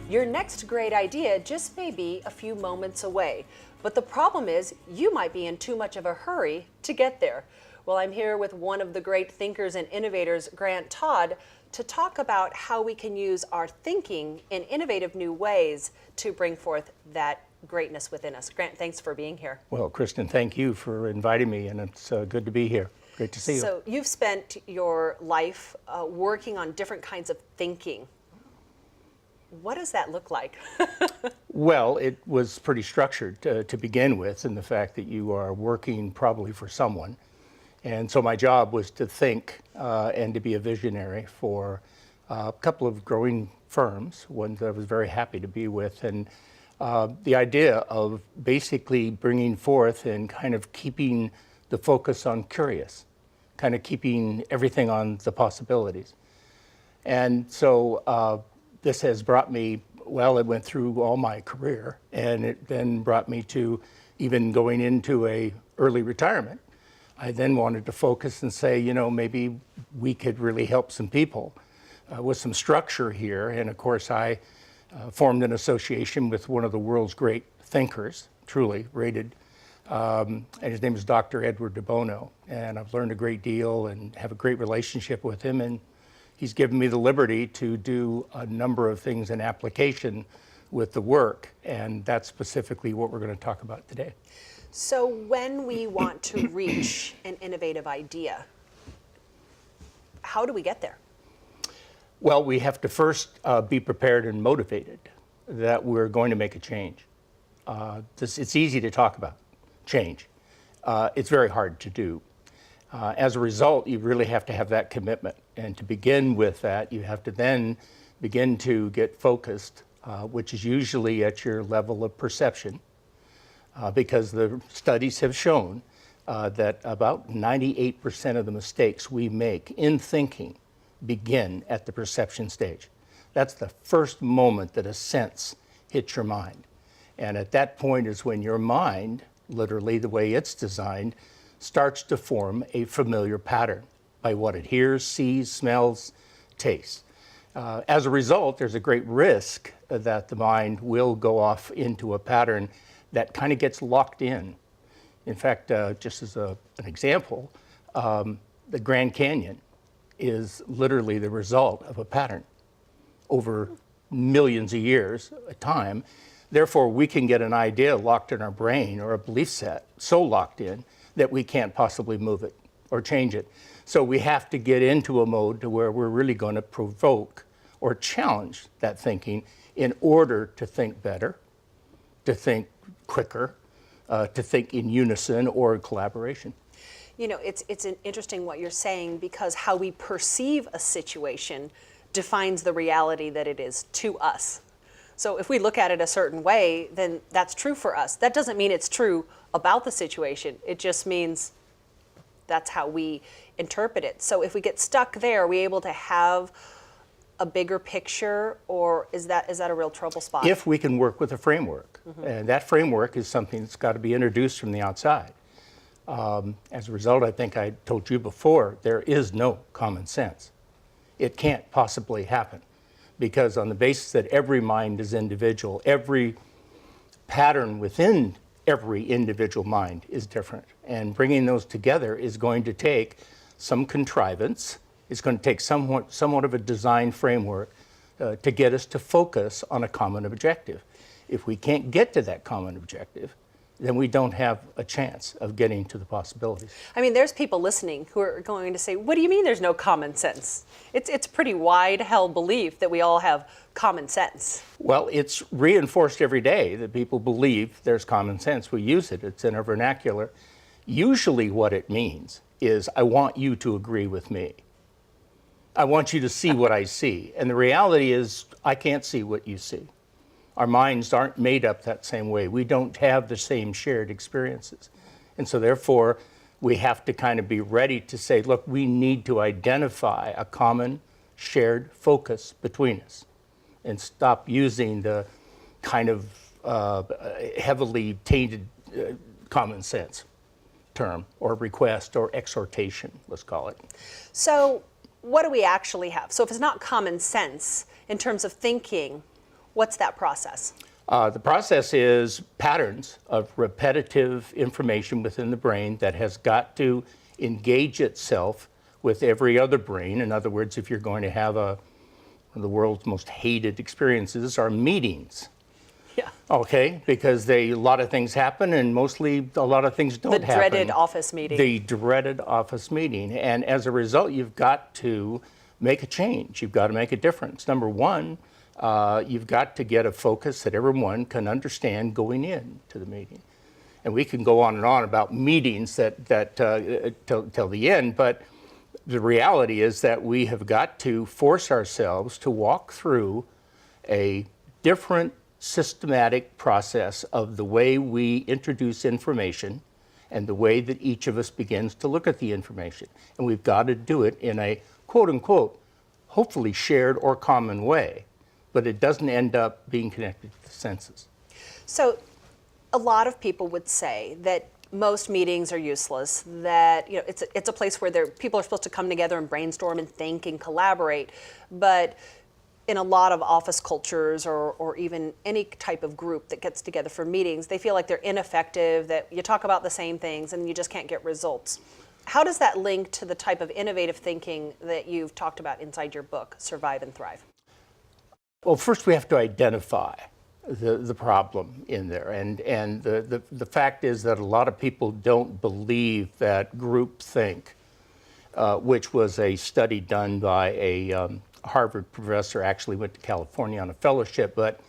Your next great idea just may be a few moments away, but the problem is you might be in too much of a hurry to get there. Well, I'm here with one of the great thinkers and innovators, Todd, to talk about how we can use our thinking in innovative new ways to bring forth that greatness within us. Grant, thanks for being here. Well, Kristen, thank you for inviting me, and it's good to be here. Great to see you. So you've spent your life working on different kinds of thinking. What does that look like? Well, it was pretty structured to begin with, in the fact that you are working probably for someone. And so my job was to think and to be a visionary for a couple of growing firms, ones that I was very happy to be with. And the idea of basically bringing forth and kind of keeping the focus on curious, kind of keeping everything on the possibilities. And so this has brought me, well, it went through all my career, and it then brought me to even going into a early retirement. I then wanted to focus and say, you know, maybe we could really help some people with some structure here. And of course, I formed an association with one of the world's great thinkers, truly rated, and his name is Dr. Edward de Bono. And I've learned a great deal and have a great relationship with him. And he's given me the liberty to do a number of things in application with the work. And that's specifically what we're going to talk about today. So when we want to reach an innovative idea, how do we get there? Well, we have to first be prepared and motivated that we're going to make a change. It's easy to talk about change. It's very hard to do. As a result, you really have to have that commitment. And to begin with that, you have to then begin to get focused, which is usually at your level of perception. Because the studies have shown that about 98% of the mistakes we make in thinking begin at the perception stage. That's the first moment that a sense hits your mind. And at that point is when your mind, literally the way it's designed, starts to form a familiar pattern by what it hears, sees, smells, tastes. As a result, there's a great risk that the mind will go off into a pattern that kind of gets locked in. In fact, just as an example, the Grand Canyon is literally the result of a pattern over millions of years of time. Therefore, we can get an idea locked in our brain or a belief set so locked in that we can't possibly move it or change it. So we have to get into a mode to where we're really going to provoke or challenge that thinking in order to think better, to think quicker, to think in unison or in collaboration. You know, it's interesting what you're saying, because how we perceive a situation defines the reality that it is to us. So if we look at it a certain way, then that's true for us. That doesn't mean it's true about the situation. It just means that's how we interpret it. So if we get stuck there, are we able to have a bigger picture, or is that a real trouble spot? If we can work with a framework, and that framework is something that's got to be introduced from the outside. As a result, I think I told you before, there is no common sense. It can't possibly happen, because on the basis that every mind is individual, every pattern within every individual mind is different. And bringing those together is going to take some contrivance. It's going to take somewhat of a design framework to get us to focus on a common objective. If we can't get to that common objective, then we don't have a chance of getting to the possibilities. I mean, there's people listening who are going to say, what do you mean there's no common sense? It's pretty wide-held belief that we all have common sense. Well, it's reinforced every day that people believe there's common sense. We use it. It's in our vernacular. Usually what it means is, I want you to agree with me. I want you to see what I see. And the reality is, I can't see what you see. Our minds aren't made up that same way. We don't have the same shared experiences. And so therefore, we have to kind of be ready to say, look, we need to identify a common shared focus between us and stop using the kind of heavily tainted common sense. term, or request, or exhortation, let's call it. So what do we actually have? So if it's not common sense in terms of thinking, what's that process? The process is patterns of repetitive information within the brain that has got to engage itself with every other brain. In other words, if you're going to have one of the world's most hated experiences are meetings. Yeah. Okay, because a lot of things happen, and mostly a lot of things don't happen. The dreaded office meeting. The dreaded office meeting. And as a result, you've got to make a change. You've got to make a difference. Number one, you've got to get a focus that everyone can understand going into the meeting. And we can go on and on about meetings till the end, but the reality is that we have got to force ourselves to walk through a different systematic process of the way we introduce information and the way that each of us begins to look at the information. And we've got to do it in a quote unquote, hopefully shared or common way, but it doesn't end up being connected to the senses. So a lot of people would say that most meetings are useless, that it's a place where people are supposed to come together and brainstorm and think and collaborate, but in a lot of office cultures or even any type of group that gets together for meetings, they feel like they're ineffective, that you talk about the same things and you just can't get results. How does that link to the type of innovative thinking that you've talked about inside your book, Survive and Thrive? Well, first we have to identify the problem in there. And the fact is that a lot of people don't believe that groupthink, which was a study done by a Harvard professor, actually went to California on a fellowship, but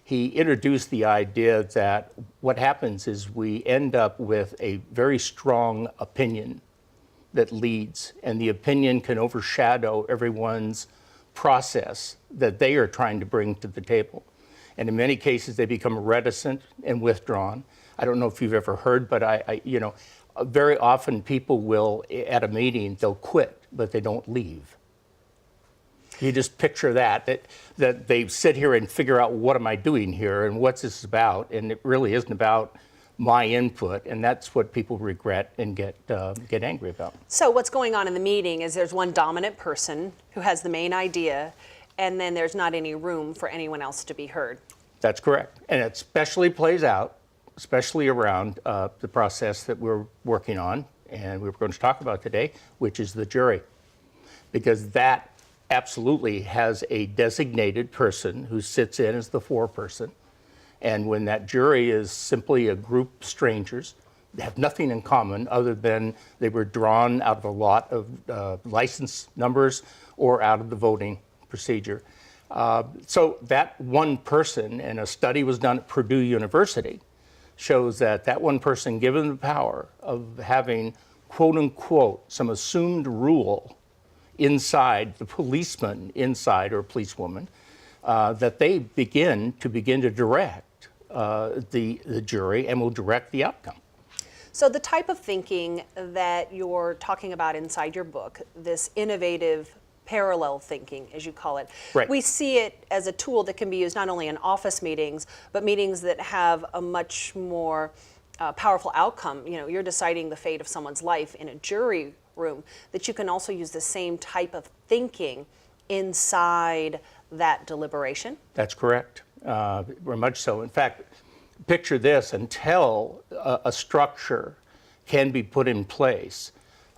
he introduced the idea that what happens is we end up with a very strong opinion that leads, and the opinion can overshadow everyone's process that they are trying to bring to the table. And in many cases, they become reticent and withdrawn. I don't know if you've ever heard, but very often people will, at a meeting, they'll quit, but they don't leave. You just picture that they sit here and figure out, what am I doing here and what's this about? And it really isn't about my input, and that's what people regret and get angry about. So what's going on in the meeting is there's one dominant person who has the main idea, and then there's not any room for anyone else to be heard. That's correct. And it especially plays out, especially around the process that we're working on and we're going to talk about today, which is the jury. Because that absolutely has a designated person who sits in as the foreperson. And when that jury is simply a group of strangers, they have nothing in common other than they were drawn out of a lot of license numbers or out of the voting procedure. So that one person, and a study was done at Purdue University, shows that one person, given the power of having, quote unquote, some assumed rule inside the policeman inside, or policewoman, that they begin to direct the jury and will direct the outcome. So the type of thinking that you're talking about inside your book, this innovative parallel thinking, as you call it, right. We see it as a tool that can be used not only in office meetings, but meetings that have a much more powerful outcome. You're deciding the fate of someone's life in a jury room, that you can also use the same type of thinking inside that deliberation. That's correct. Very much so. In fact, picture this: until a structure can be put in place,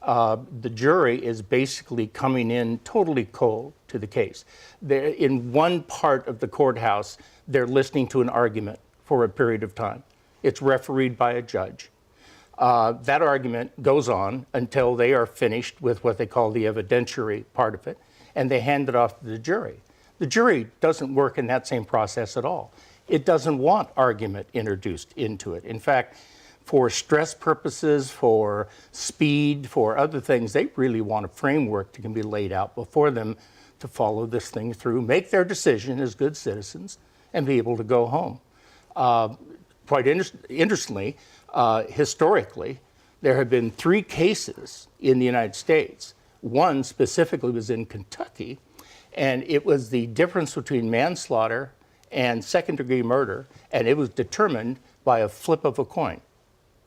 the jury is basically coming in totally cold to the case. They're, in one part of the courthouse, they're listening to an argument for a period of time. It's refereed by a judge. That argument goes on until they are finished with what they call the evidentiary part of it, and they hand it off to the jury. The jury doesn't work in that same process at all. It doesn't want argument introduced into it. In fact, for stress purposes, for speed, for other things, they really want a framework that can be laid out before them to follow this thing through, make their decision as good citizens, and be able to go home. Quite interestingly, historically, there have been 3 cases in the United States. One specifically was in Kentucky, and it was the difference between manslaughter and second-degree murder, and it was determined by a flip of a coin.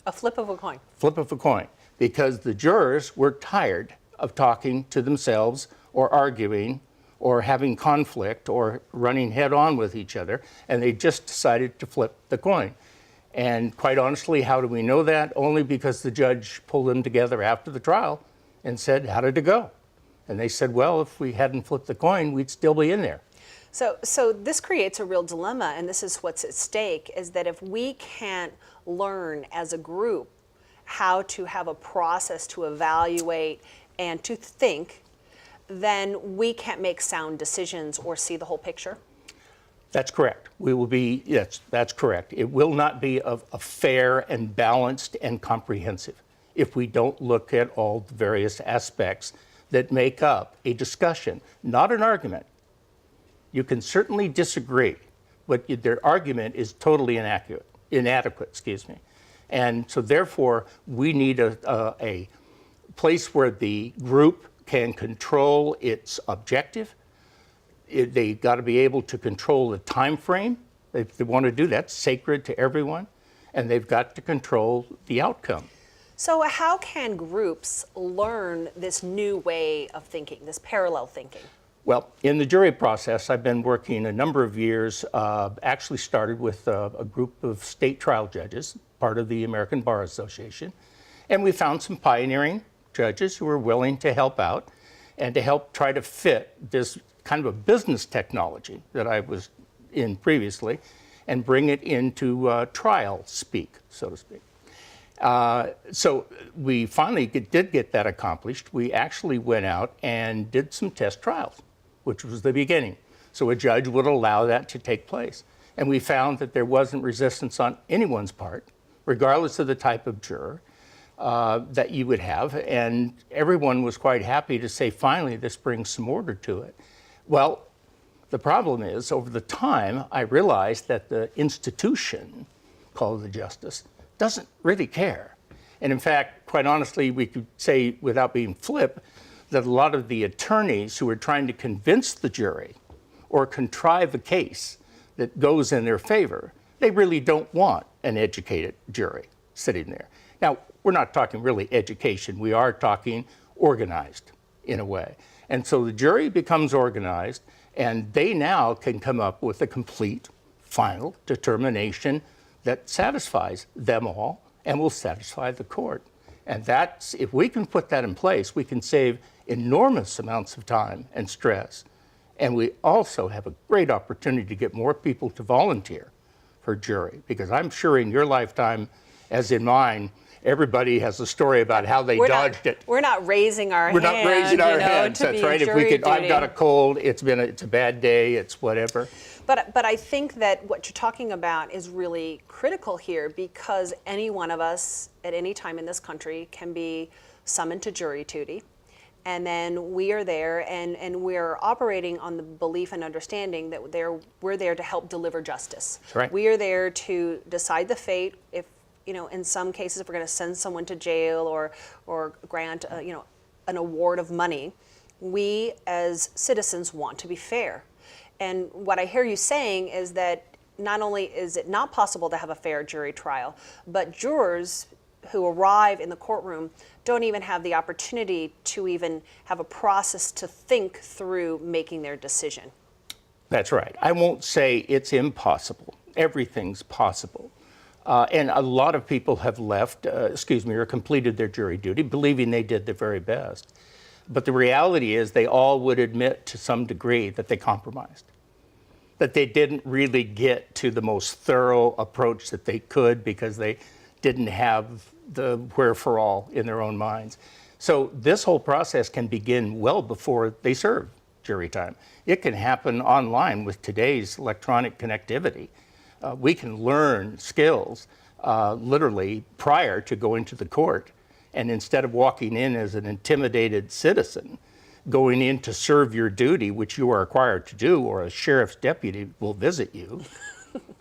A flip of a coin. Flip of a coin. because the jurors were tired of talking to themselves or arguing or having conflict or running head on with each other, and they just decided to flip the coin. And quite honestly, how do we know that? Only because the judge pulled them together after the trial and said, how did it go? And they said, well, if we hadn't flipped the coin, we'd still be in there. So this creates a real dilemma, and this is what's at stake, is that if we can't learn as a group how to have a process to evaluate and to think, then we can't make sound decisions or see the whole picture? That's correct. We will be, yes, that's correct. It will not be a fair and balanced and comprehensive if we don't look at all the various aspects that make up a discussion, not an argument. You can certainly disagree, but their argument is totally inadequate, excuse me. And so therefore, we need a place where the group can control its objective. They got to be able to control the time frame. If they want to do that, sacred to everyone, and they've got to control the outcome. So how can groups learn this new way of thinking, this parallel thinking? Well, in the jury process, I've been working a number of years, actually started with a group of state trial judges, part of the American Bar Association, and we found some pioneering judges who were willing to help out and to help try to fit this kind of a business technology that I was in previously and bring it into trial speak, so to speak. So we finally did get that accomplished. We actually went out and did some test trials, which was the beginning. So a judge would allow that to take place. And we found that there wasn't resistance on anyone's part, regardless of the type of juror that you would have. And everyone was quite happy to say, finally, this brings some order to it. Well, the problem is, over the time, I realized that the institution, called the justice, doesn't really care. And in fact, quite honestly, we could say, without being flip, that a lot of the attorneys who are trying to convince the jury or contrive a case that goes in their favor, they really don't want an educated jury sitting there. Now, we're not talking really education. We are talking organized in a way. And so the jury becomes organized, and they now can come up with a complete, final determination that satisfies them all and will satisfy the court. And that's, if we can put that in place, we can save enormous amounts of time and stress. And we also have a great opportunity to get more people to volunteer for jury, because I'm sure in your lifetime, as in mine, everybody has a story about how they dodged it. We're not raising our hands. We're not raising our hands. That's right. If we could, I've got a cold. It's a bad day. It's whatever. But I think that what you're talking about is really critical here, because any one of us at any time in this country can be summoned to jury duty. And then we are there, and we're operating on the belief and understanding that we're there to help deliver justice. That's right. We are there to decide the fate. If, in some cases, if we're going to send someone to jail or grant, an award of money, we as citizens want to be fair. And what I hear you saying is that not only is it not possible to have a fair jury trial, but jurors who arrive in the courtroom don't even have the opportunity to even have a process to think through making their decision. That's right. I won't say it's impossible. Everything's possible. And a lot of people have left, or completed their jury duty, believing they did their very best. But the reality is they all would admit to some degree that they compromised, that they didn't really get to the most thorough approach that they could because they didn't have the wherefore-all in their own minds. So this whole process can begin well before they serve jury time. It can happen online with today's electronic connectivity. We can learn skills literally prior to going to the court. And instead of walking in as an intimidated citizen, going in to serve your duty, which you are required to do, or a sheriff's deputy will visit you.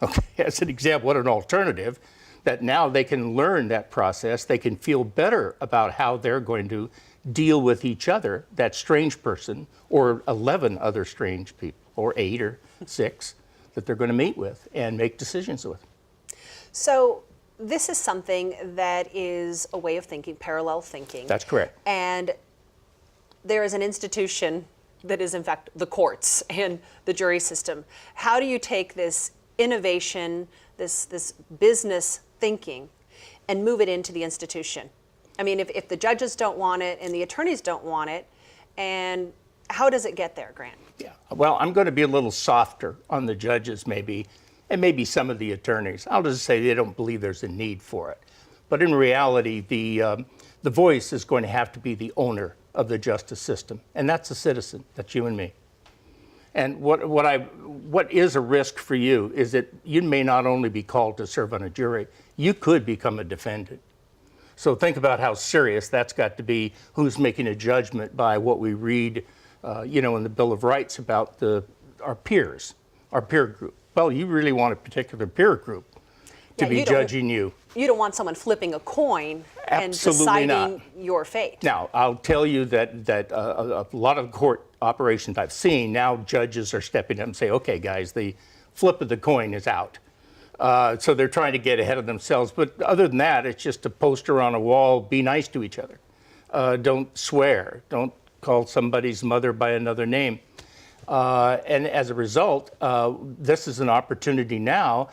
Okay, as an example, what an alternative, that now they can learn that process. They can feel better about how they're going to deal with each other, that strange person, or 11 other strange people, or 8 or 6 that they're going to meet with and make decisions with. So this is something that is a way of thinking, parallel thinking. That's correct. And there is an institution that is, in fact, the courts and the jury system. How do you take this innovation, this business thinking, and move it into the institution? I mean, if the judges don't want it and the attorneys don't want it, and how does it get there, Grant? Yeah. Well, I'm going to be a little softer on the judges, maybe, and maybe some of the attorneys. I'll just say they don't believe there's a need for it. But in reality, the voice is going to have to be the owner of the justice system, and that's the citizen. That's you and me. And what is a risk for you is that you may not only be called to serve on a jury, you could become a defendant. So think about how serious that's got to be. Who's making a judgment by what we read, in the Bill of Rights about our peers, our peer group. Well, you really want a particular peer group to be judging you. You don't want someone flipping a coin and deciding your fate. Now, I'll tell you that a lot of court operations I've seen, now judges are stepping up and say, okay, guys, the flip of the coin is out. So they're trying to get ahead of themselves. But other than that, it's just a poster on a wall, be nice to each other. Don't swear. Don't call somebody's mother by another name. And as a result, this is an opportunity now.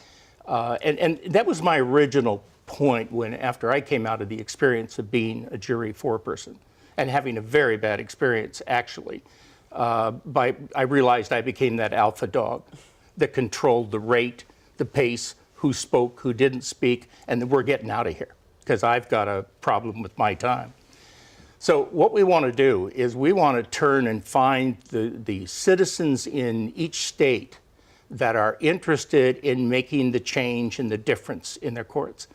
And that was my original point after I came out of the experience of being a jury foreperson and having a very bad experience, actually. I realized I became that alpha dog that controlled the rate, the pace, who spoke, who didn't speak, and we're getting out of here because I've got a problem with my time. So what we want to do is we want to turn and find the citizens in each state that are interested in making the change and the difference in their courts.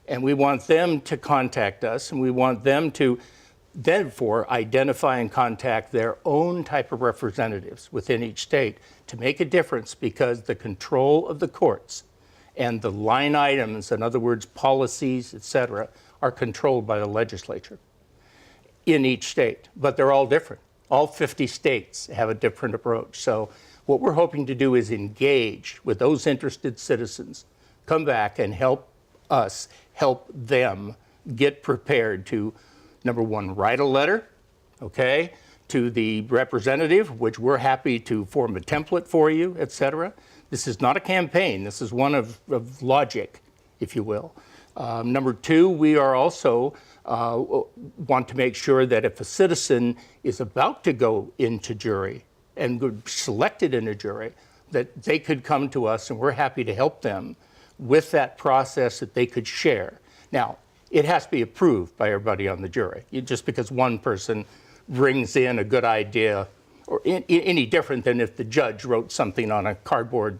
And we want them to contact us, and we want them to therefore identify and contact their own type of representatives within each state to make a difference, because the control of the courts and the line items, in other words, policies, et cetera, are controlled by the legislature in each state. But they're all different. All 50 states have a different approach. So what we're hoping to do is engage with those interested citizens, come back and help us help them get prepared to, number one, write a letter, okay, to the representative, which we're happy to form a template for you, et cetera. This is not a campaign. This is one of logic, if you will. Number two, we are also want to make sure that if a citizen is about to go into jury and selected in a jury, that they could come to us, and we're happy to help them with that process that they could share. Now, it has to be approved by everybody on the jury. Just because one person brings in a good idea, or any different than if the judge wrote something on a cardboard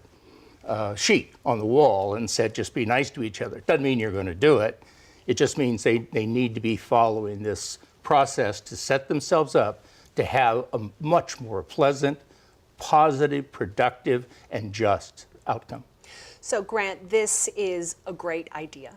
sheet on the wall and said, just be nice to each other. It doesn't mean you're going to do it. It just means they need to be following this process to set themselves up to have a much more pleasant, positive, productive, and just outcome. So, Grant, this is a great idea.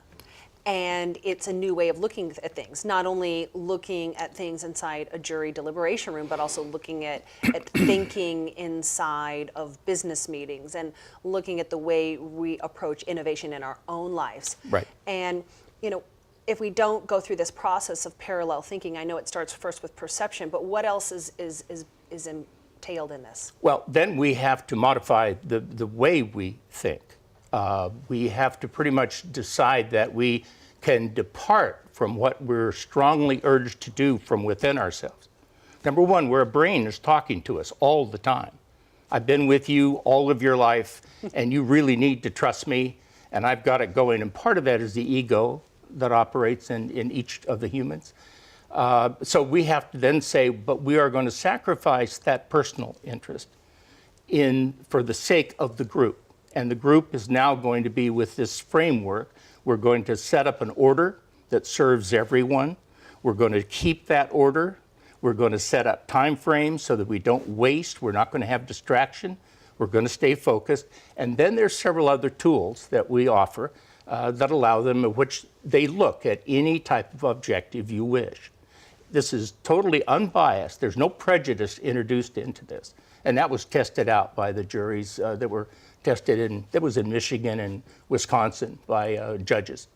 And it's a new way of looking at things, not only looking at things inside a jury deliberation room, but also looking at thinking inside of business meetings and looking at the way we approach innovation in our own lives. Right. And, if we don't go through this process of parallel thinking, I know it starts first with perception, but what else is entailed in this? Well, then we have to modify the way we think. We have to pretty much decide that we can depart from what we're strongly urged to do from within ourselves. Number one, our brain is talking to us all the time. I've been with you all of your life, and you really need to trust me, and I've got it going. And part of that is the ego that operates in each of the humans. So we have to then say, but we are going to sacrifice that personal interest for the sake of the group. And the group is now going to be with this framework. We're going to set up an order that serves everyone. We're going to keep that order. We're going to set up time frames so that we don't waste. We're not going to have distraction. We're going to stay focused. And then there's several other tools that we offer that allow them, in which they look at any type of objective you wish. This is totally unbiased. There's no prejudice introduced into this. And that was tested out by the juries that were tested that was in Michigan and Wisconsin by judges.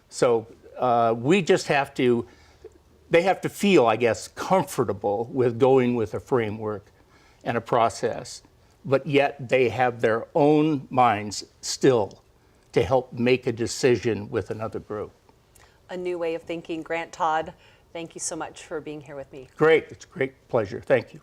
So we just have to, they have to feel, I guess, comfortable with going with a framework and a process, but yet they have their own minds still to help make a decision with another group. A new way of thinking. Grant, Todd, thank you so much for being here with me. Great, it's a great pleasure. Thank you.